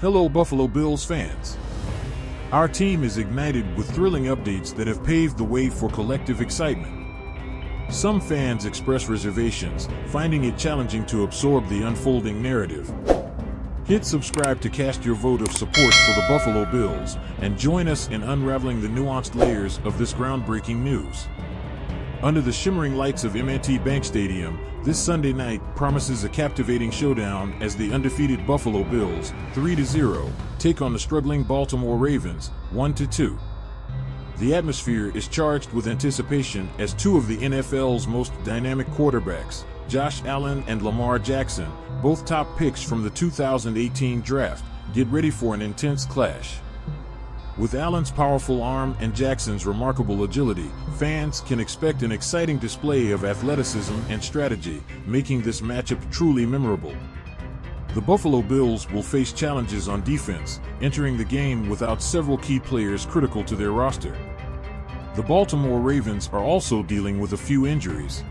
Hello Buffalo Bills fans. Our team is ignited with thrilling updates that have paved the way for collective excitement. Some fans express reservations, finding it challenging to absorb the unfolding narrative. Hit subscribe to cast your vote of support for the Buffalo Bills and join us in unraveling the nuanced layers of this groundbreaking news. Under the shimmering lights of M&T Bank Stadium, this Sunday night promises a captivating showdown as the undefeated Buffalo Bills, 3-0, take on the struggling Baltimore Ravens, 1-2. The atmosphere is charged with anticipation as two of the NFL's most dynamic quarterbacks, Josh Allen and Lamar Jackson, both top picks from the 2018 draft, get ready for an intense clash. With Allen's powerful arm and Jackson's remarkable agility, fans can expect an exciting display of athleticism and strategy, making this matchup truly memorable. The Buffalo Bills will face challenges on defense, entering the game without several key players critical to their roster. The Baltimore Ravens are also dealing with a few injuries.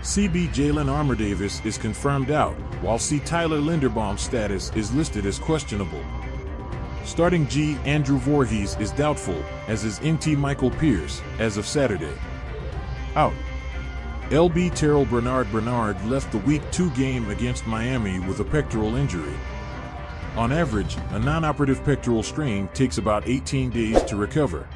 CB Jalen Armour-Davis is confirmed out, while C. Tyler Linderbaum's status is listed as questionable. Starting G. Andrew Voorhees is doubtful, as is NT Michael Pierce, as of Saturday. Out. LB Terrell Bernard left the Week 2 game against Miami with a pectoral injury. On average, a non-operative pectoral strain takes about 18 days to recover.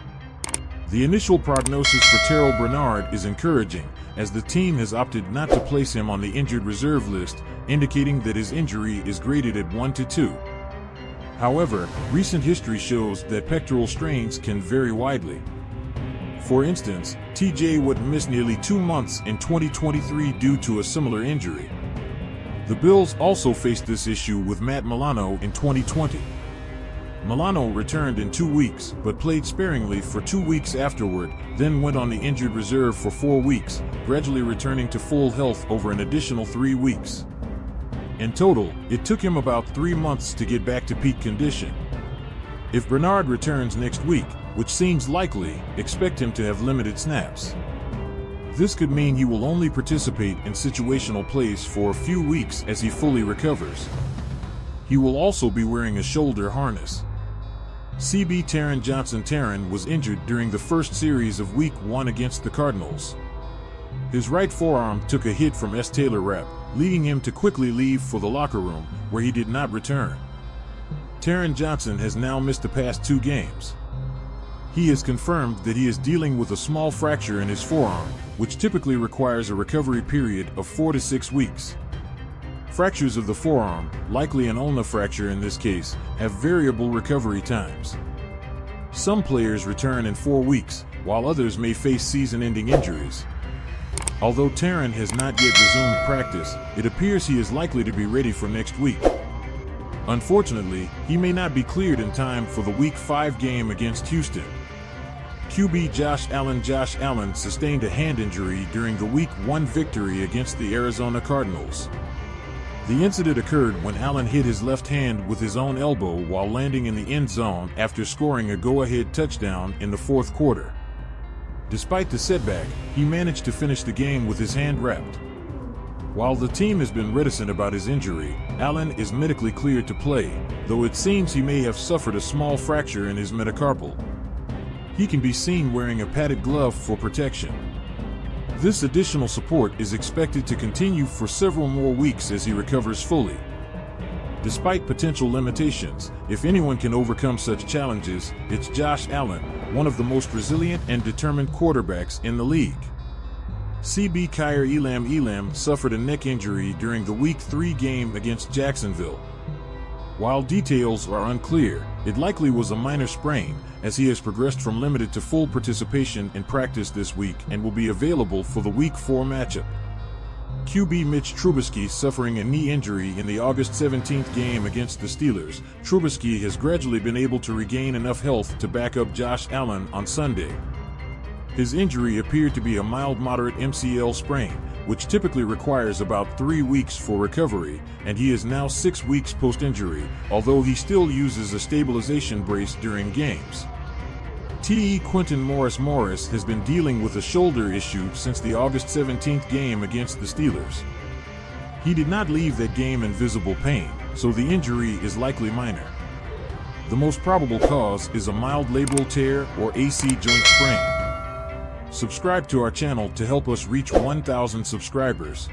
The initial prognosis for Terrell Bernard is encouraging, as the team has opted not to place him on the injured reserve list, indicating that his injury is graded at 1-2. However, recent history shows that pectoral strains can vary widely. For instance, TJ Watt missed nearly 2 months in 2023 due to a similar injury. The Bills also faced this issue with Matt Milano in 2020. Milano returned in 2 weeks, but played sparingly for 2 weeks afterward, then went on the injured reserve for 4 weeks, gradually returning to full health over an additional 3 weeks. In total, it took him about 3 months to get back to peak condition. If Bernard returns next week, which seems likely, expect him to have limited snaps. This could mean he will only participate in situational plays for a few weeks as he fully recovers. He will also be wearing a shoulder harness. CB Taron Johnson was injured during the first series of Week 1 against the Cardinals. His right forearm took a hit from S. Taylor Rapp, leading him to quickly leave for the locker room, where he did not return. Taron Johnson has now missed the past 2 games. He has confirmed that he is dealing with a small fracture in his forearm, which typically requires a recovery period of 4 to 6 weeks. Fractures of the forearm, likely an ulna fracture in this case, have variable recovery times. Some players return in 4 weeks, while others may face season-ending injuries. Although Taron has not yet resumed practice, it appears he is likely to be ready for next week. Unfortunately, he may not be cleared in time for the Week 5 game against Houston. QB Josh Allen sustained a hand injury during the Week 1 victory against the Arizona Cardinals. The incident occurred when Allen hit his left hand with his own elbow while landing in the end zone after scoring a go-ahead touchdown in the fourth quarter. Despite the setback, he managed to finish the game with his hand wrapped. While the team has been reticent about his injury, Allen is medically cleared to play, though it seems he may have suffered a small fracture in his metacarpal. He can be seen wearing a padded glove for protection. This additional support is expected to continue for several more weeks as he recovers fully. Despite potential limitations, if anyone can overcome such challenges, it's Josh Allen, one of the most resilient and determined quarterbacks in the league. CB Kyer Elam suffered a neck injury during the Week 3 game against Jacksonville. While details are unclear, it likely was a minor sprain, as he has progressed from limited to full participation in practice this week and will be available for the Week 4 matchup. QB Mitch Trubisky suffering a knee injury in the August 17th game against the Steelers. Trubisky has gradually been able to regain enough health to back up Josh Allen on Sunday. His injury appeared to be a mild-moderate MCL sprain, which typically requires about 3 weeks for recovery, and he is now 6 weeks post-injury, although he still uses a stabilization brace during games. Quentin Morris has been dealing with a shoulder issue since the August 17th game against the Steelers. He did not leave that game in visible pain, so the injury is likely minor. The most probable cause is a mild labral tear or AC joint sprain. Subscribe to our channel to help us reach 1,000 subscribers.